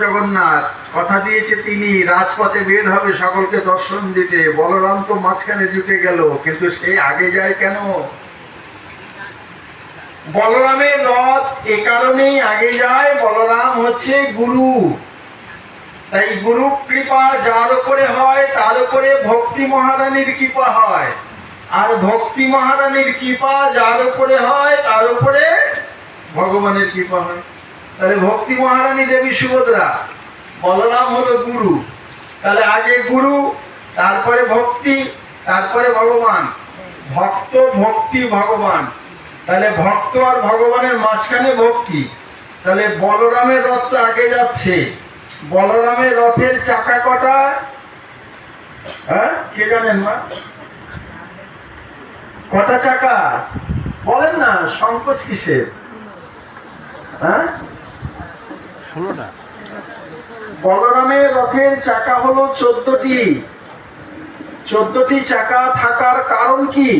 জগন্নাথ কথা দিয়েছে তিনি রাজপথে বের হবে সকলকে দর্শন দিতে। বলরাম তো মাঝখানে ঢুকে গেল, কিন্তু সে আগে যায় কেন? বলরামের রথ এ কারণেই আগে যায়, বলরাম হচ্ছে গুরু। তাই গুরু কৃপা যার উপরে হয় তার উপরে ভক্তি মহারানীর কৃপা হয়, আর ভক্তি মহারানীর কৃপা যার উপরে হয় তার উপরে ভগবানের কৃপা হয়। তাহলে ভক্তি মহারানী দেবী সুভদ্রা, বলরাম হলো গুরু। তাহলে আগে গুরু, তারপরে ভক্তি, তারপরে ভগবান। ভক্ত, ভক্তি, ভগবান। তাহলে ভক্ত আর ভগবানের মাঝখানে ভক্তি। তাহলে বলরামের রথটা আগে যাচ্ছে। বলরামের রথের চাকা কটা? হ্যাঁ, কে জানেন মা? কটা চাকা বলেন না, সংকোচ কিসের? হ্যাঁ, 16টা। বলরামের রথের চাকা হলো 14টি। 14টি চাকা থাকার কারণ কি?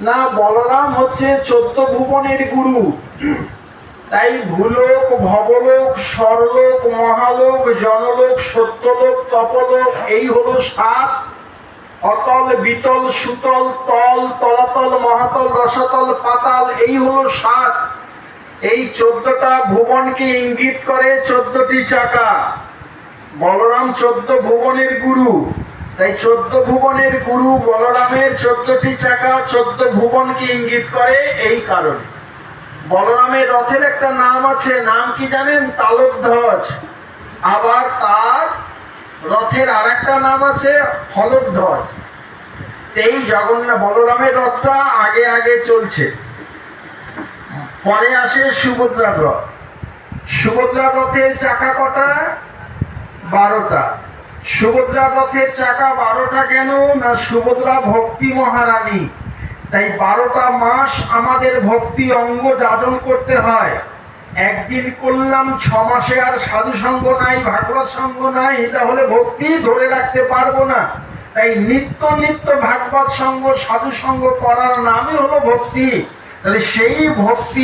না, বলরাম হচ্ছে 14 ভুবনের গুরু। তাই ভূলোক, ভবলোক, স্বর্লোক, মহালোক, জনলোক, সত্যলোক, তপলোক, এই হলো 7। অতল, বিতল, সুতল, তল, তলাতল, মহাতল, রসাতল, পাতাল, এই হলো 7। এই 14টা ভুবনকে ইঙ্গিত করে 14টি চাকা। বলরাম 14 ভুবনের গুরু, তাই 14 ভুবনের গুরু বলরামের 14টি চাকা 14 ভুবনকে ইঙ্গিত করে। এই কারণে বলরামের রথের একটা নাম আছে, নাম কি জানেন? তালধ্বজ। আবার তার রথের আর একটা নাম আছে হলধ্বজ। এই জগন্নাথ বলরামের রথটা আগে আগে চলছে, পরে আসে সুভদ্রার রথ। সুভদ্রার রথের চাকা কটা? 12টা। সুভদ্রার রথের চাকা 12টা কেন? না, সুভদ্রা ভক্তি মহারানী। তাই 12টা মাস আমাদের ভক্তি অঙ্গ যাজন করতে হয়। একদিন করলাম, 6 মাসে আর সাধু সঙ্গ নাই, ভাগবত সঙ্গ নাই, তাহলে ভক্তি ধরে রাখতে পারবো না। তাই নিত্য নিত্য ভাগবত সঙ্গ, সাধু সঙ্গ করার নামই হলো ভক্তি। তাহলে সেই ভক্তি